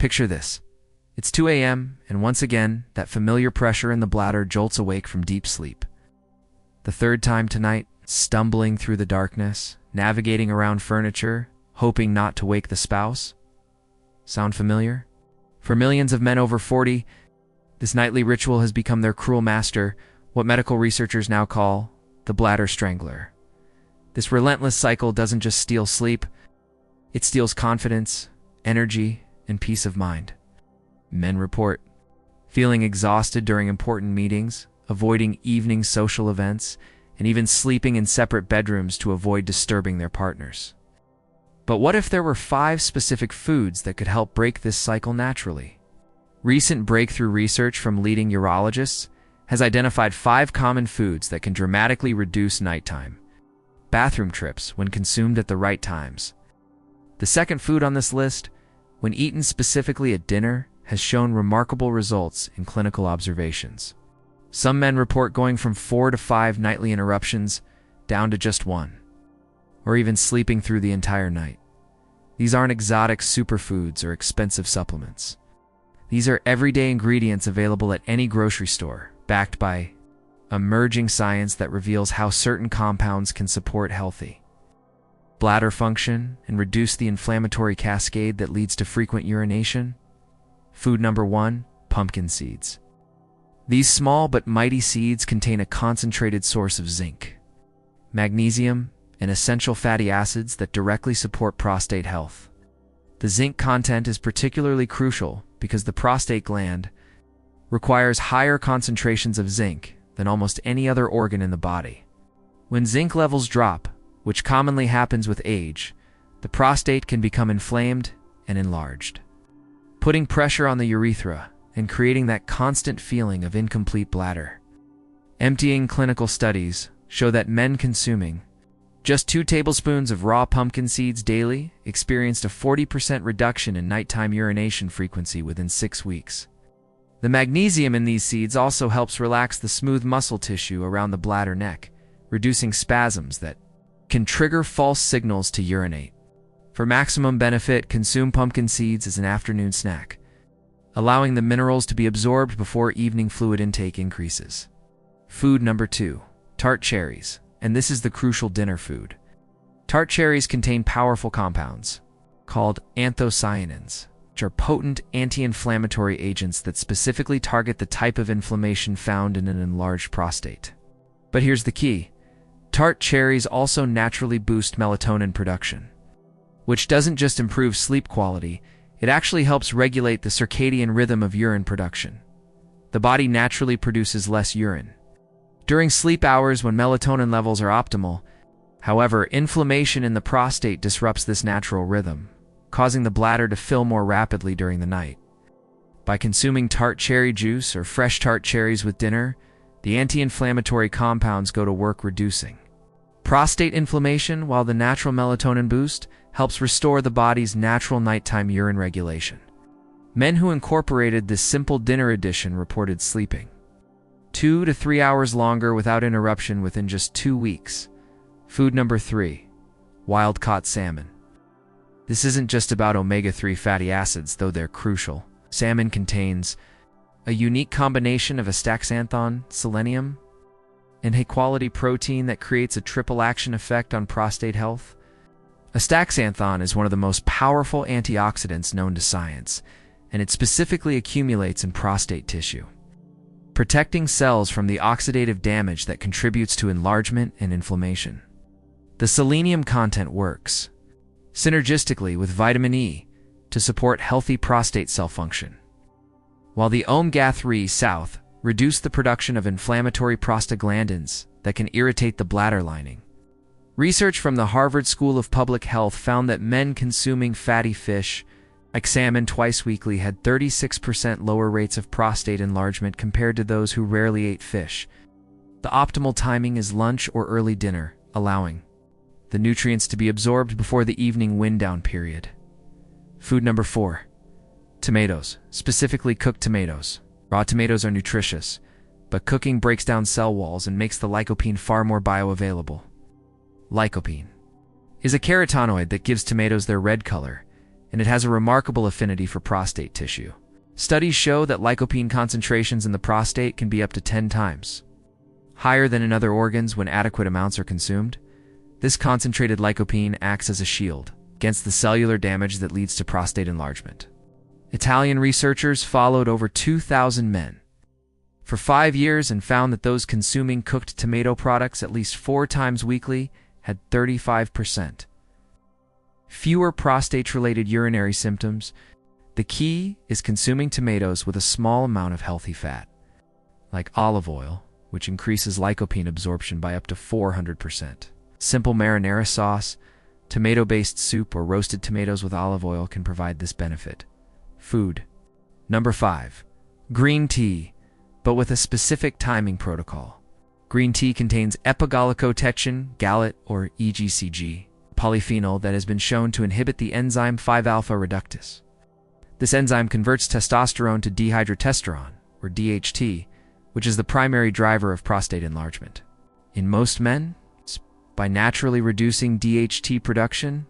Picture this. It's 2 a.m., and once again, that familiar pressure in the bladder jolts awake from deep sleep. The third time tonight, stumbling through the darkness, navigating around furniture, hoping not to wake the spouse. Sound familiar? For millions of men over 40, this nightly ritual has become their cruel master, what medical researchers now call the bladder strangler. This relentless cycle doesn't just steal sleep, it steals confidence, energy, and peace of mind. Men report feeling exhausted during important meetings, avoiding evening social events, and even sleeping in separate bedrooms to avoid disturbing their partners. But what if there were 5 specific foods that could help break this cycle naturally? Recent breakthrough research from leading urologists has identified 5 common foods that can dramatically reduce nighttime bathroom trips when consumed at the right times. The second food on this list, when eaten specifically at dinner, has shown remarkable results in clinical observations. Some men report going from 4 to 5 nightly interruptions down to just 1, or even sleeping through the entire night. These aren't exotic superfoods or expensive supplements. These are everyday ingredients available at any grocery store, backed by emerging science that reveals how certain compounds can support healthy bladder function and reduce the inflammatory cascade that leads to frequent urination. Food number 1, pumpkin seeds. These small but mighty seeds contain a concentrated source of zinc, magnesium, and essential fatty acids that directly support prostate health. The zinc content is particularly crucial because the prostate gland requires higher concentrations of zinc than almost any other organ in the body. When zinc levels drop, which commonly happens with age, the prostate can become inflamed and enlarged, putting pressure on the urethra and creating that constant feeling of incomplete bladder. Emptying clinical studies show that men consuming just 2 tablespoons of raw pumpkin seeds daily experienced a 40% reduction in nighttime urination frequency within 6 weeks. The magnesium in these seeds also helps relax the smooth muscle tissue around the bladder neck, reducing spasms that can trigger false signals to urinate. For maximum benefit, consume pumpkin seeds as an afternoon snack, allowing the minerals to be absorbed before evening fluid intake increases. Food number 2, Tart cherries, and this is the crucial dinner food. Tart cherries contain powerful compounds called anthocyanins, which are potent anti-inflammatory agents that specifically target the type of inflammation found in an enlarged prostate. But here's the key. Tart cherries also naturally boost melatonin production, which doesn't just improve sleep quality, it actually helps regulate the circadian rhythm of urine production. The body naturally produces less urine during sleep hours when melatonin levels are optimal. However, inflammation in the prostate disrupts this natural rhythm, causing the bladder to fill more rapidly during the night. By consuming tart cherry juice or fresh tart cherries with dinner, the anti-inflammatory compounds go to work reducing prostate inflammation, while the natural melatonin boost helps restore the body's natural nighttime urine regulation. Men who incorporated this simple dinner addition reported sleeping 2 to 3 hours longer without interruption within just 2 weeks. Food number 3, wild-caught salmon. This isn't just about omega-3 fatty acids, though they're crucial. Salmon contains a unique combination of astaxanthin, selenium, and high-quality protein that creates a triple action effect on prostate health. Astaxanthin is one of the most powerful antioxidants known to science, and it specifically accumulates in prostate tissue, protecting cells from the oxidative damage that contributes to enlargement and inflammation. The selenium content works synergistically with vitamin E to support healthy prostate cell function, while the omega-3 south reduce the production of inflammatory prostaglandins that can irritate the bladder lining. Research from the Harvard School of Public Health found that men consuming fatty fish, like salmon, twice weekly had 36% lower rates of prostate enlargement compared to those who rarely ate fish. The optimal timing is lunch or early dinner, allowing the nutrients to be absorbed before the evening wind-down period. Food number 4, tomatoes, specifically cooked tomatoes. Raw tomatoes are nutritious, but cooking breaks down cell walls and makes the lycopene far more bioavailable. Lycopene is a carotenoid that gives tomatoes their red color and it has a remarkable affinity for prostate tissue. Studies show that lycopene concentrations in the prostate can be up to 10 times higher than in other organs when adequate amounts are consumed. This concentrated lycopene acts as a shield against the cellular damage that leads to prostate enlargement. Italian researchers followed over 2,000 men for 5 years and found that those consuming cooked tomato products at least 4 times weekly had 35% fewer prostate-related urinary symptoms. The key is consuming tomatoes with a small amount of healthy fat, like olive oil, which increases lycopene absorption by up to 400%. Simple marinara sauce, tomato-based soup, or roasted tomatoes with olive oil can provide this benefit. Food. Number 5. Green tea, but with a specific timing protocol. Green tea contains epiglycotectin gallate, or EGCG, polyphenol that has been shown to inhibit the enzyme 5-alpha reductase. This enzyme converts testosterone to dihydrotestosterone, or DHT, which is the primary driver of prostate enlargement. In most men, by naturally reducing DHT production,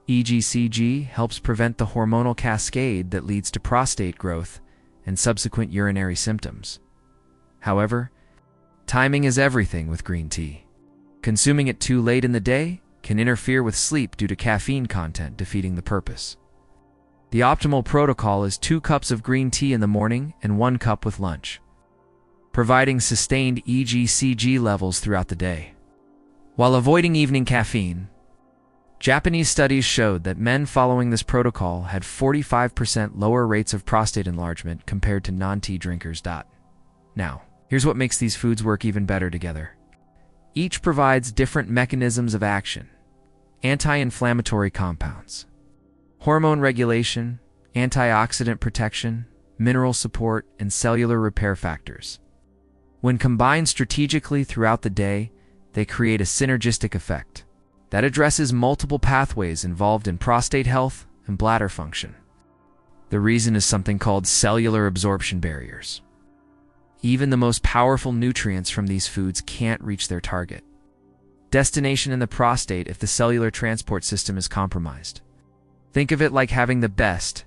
EGCG helps prevent the hormonal cascade that leads to prostate growth and subsequent urinary symptoms. However, timing is everything with green tea. Consuming it too late in the day can interfere with sleep due to caffeine content defeating the purpose. The optimal protocol is 2 cups of green tea in the morning and 1 cup with lunch, providing sustained EGCG levels throughout the day. While avoiding evening caffeine, Japanese studies showed that men following this protocol had 45% lower rates of prostate enlargement compared to non-tea drinkers. Now, here's what makes these foods work even better together. Each provides different mechanisms of action: anti-inflammatory compounds, hormone regulation, antioxidant protection, mineral support, and cellular repair factors. When combined strategically throughout the day, they create a synergistic effect that addresses multiple pathways involved in prostate health and bladder function. The reason is something called cellular absorption barriers. Even the most powerful nutrients from these foods can't reach their target destination in the prostate if the cellular transport system is compromised. Think of it like having the best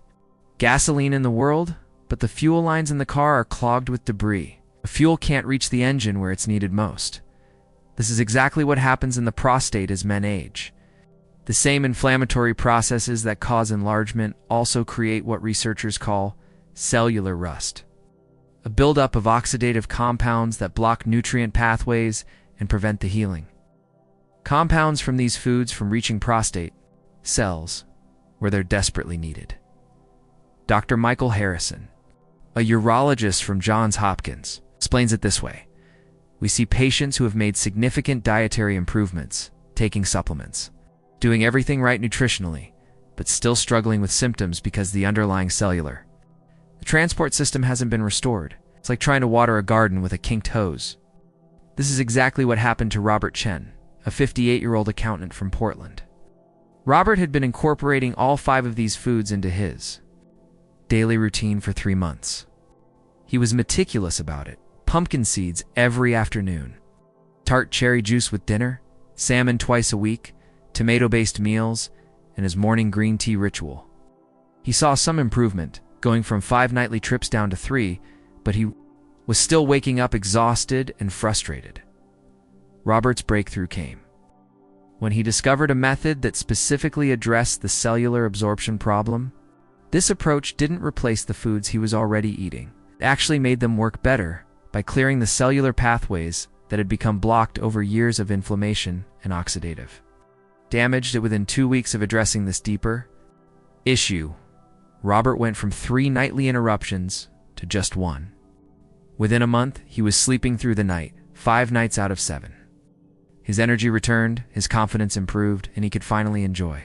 gasoline in the world, but the fuel lines in the car are clogged with debris. The fuel can't reach the engine where it's needed most. This is exactly what happens in the prostate as men age. The same inflammatory processes that cause enlargement also create what researchers call cellular rust, a buildup of oxidative compounds that block nutrient pathways and prevent the healing. Compounds from these foods from reaching prostate cells where they're desperately needed. Dr. Michael Harrison, a urologist from Johns Hopkins, explains it this way. We see patients who have made significant dietary improvements, taking supplements, doing everything right nutritionally, but still struggling with symptoms because the underlying cellular the transport system hasn't been restored. It's like trying to water a garden with a kinked hose. This is exactly what happened to Robert Chen, a 58-year-old accountant from Portland. Robert had been incorporating all 5 of these foods into his daily routine for 3 months. He was meticulous about it. Pumpkin seeds every afternoon, Tart cherry juice with dinner, salmon twice a week, tomato-based meals, and his morning green tea ritual. He saw some improvement, going from 5 nightly trips down to 3, but he was still waking up exhausted and frustrated. Robert's breakthrough came when he discovered a method that specifically addressed the cellular absorption problem. This approach didn't replace the foods he was already eating. It actually made them work better by clearing the cellular pathways that had become blocked over years of inflammation and oxidative damage. Within 2 weeks of addressing this deeper issue, Robert went from 3 nightly interruptions to just 1. Within a month, he was sleeping through the night, 5 nights out of 7. His energy returned, his confidence improved, and he could finally enjoy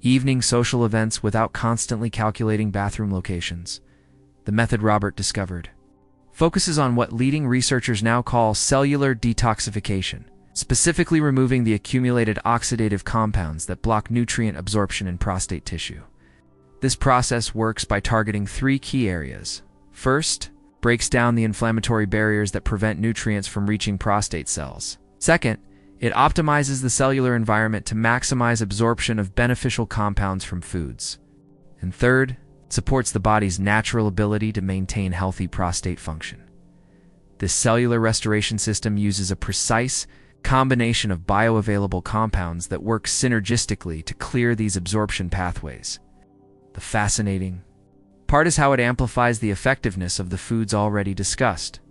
evening social events without constantly calculating bathroom locations. The method Robert discovered focuses on what leading researchers now call cellular detoxification, specifically removing the accumulated oxidative compounds that block nutrient absorption in prostate tissue. This process works by targeting 3 key areas. First, breaks down the inflammatory barriers that prevent nutrients from reaching prostate cells. Second, it optimizes the cellular environment to maximize absorption of beneficial compounds from foods. And third, it supports the body's natural ability to maintain healthy prostate function. This cellular restoration system uses a precise combination of bioavailable compounds that work synergistically to clear these absorption pathways. The fascinating part is how it amplifies the effectiveness of the foods already discussed.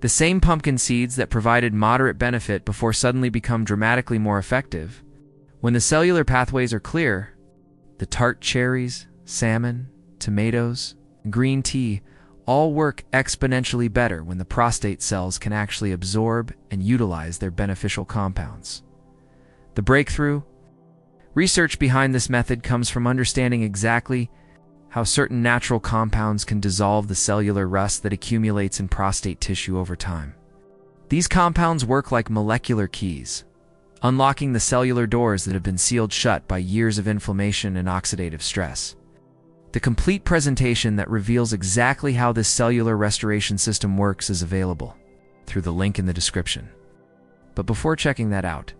The same pumpkin seeds that provided moderate benefit before suddenly become dramatically more effective. When the cellular pathways are clear, the Tart cherries, salmon, tomatoes, and green tea all work exponentially better when the prostate cells can actually absorb and utilize their beneficial compounds. The breakthrough research behind this method comes from understanding exactly how certain natural compounds can dissolve the cellular rust that accumulates in prostate tissue over time. These compounds work like molecular keys, unlocking the cellular doors that have been sealed shut by years of inflammation and oxidative stress. The complete presentation that reveals exactly how this cellular restoration system works is available through the link in the description. But before checking that out,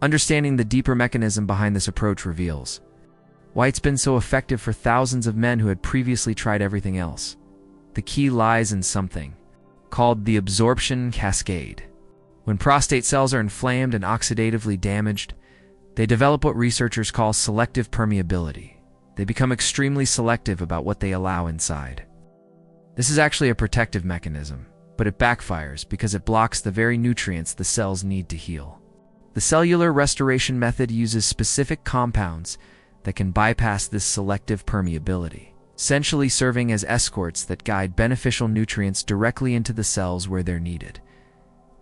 understanding the deeper mechanism behind this approach reveals why it's been so effective for thousands of men who had previously tried everything else. The key lies in something called the absorption cascade. When prostate cells are inflamed and oxidatively damaged, they develop what researchers call selective permeability. They become extremely selective about what they allow inside. This is actually a protective mechanism, but it backfires because it blocks the very nutrients the cells need to heal. The cellular restoration method uses specific compounds that can bypass this selective permeability, essentially serving as escorts that guide beneficial nutrients directly into the cells where they're needed.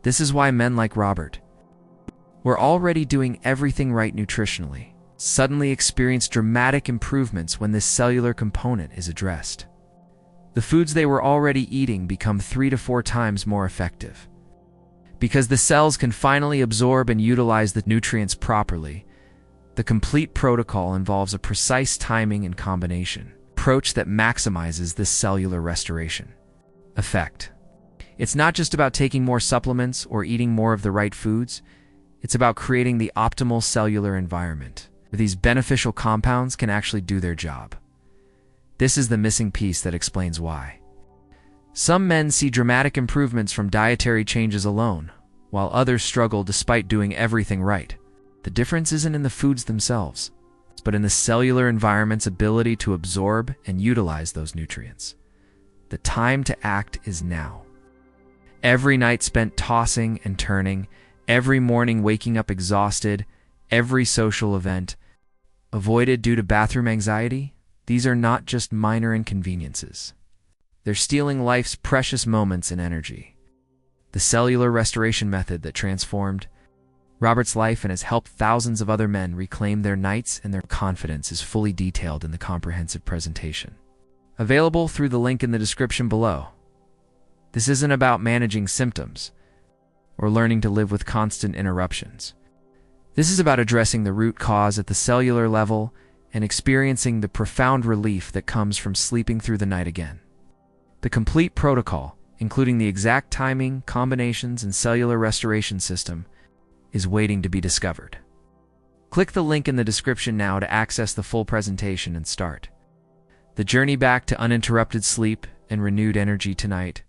This is why men like Robert, who are already doing everything right nutritionally, suddenly experience dramatic improvements when this cellular component is addressed. The foods they were already eating become 3 to 4 times more effective. Because the cells can finally absorb and utilize the nutrients properly, the complete protocol involves a precise timing and combination approach that maximizes this cellular restoration effect. It's not just about taking more supplements or eating more of the right foods, it's about creating the optimal cellular environment where these beneficial compounds can actually do their job. This is the missing piece that explains why some men see dramatic improvements from dietary changes alone, while others struggle despite doing everything right. The difference isn't in the foods themselves, but in the cellular environment's ability to absorb and utilize those nutrients. The time to act is now. Every night spent tossing and turning, every morning waking up exhausted, every social event avoided due to bathroom anxiety, these are not just minor inconveniences. They're stealing life's precious moments and energy. The cellular restoration method that transformed Robert's life and has helped thousands of other men reclaim their nights and their confidence is fully detailed in the comprehensive presentation, available through the link in the description below. This isn't about managing symptoms or learning to live with constant interruptions. This is about addressing the root cause at the cellular level and experiencing the profound relief that comes from sleeping through the night again. The complete protocol, including the exact timing, combinations, and cellular restoration system, is waiting to be discovered. Click the link in the description now to access the full presentation and start the journey back to uninterrupted sleep and renewed energy tonight.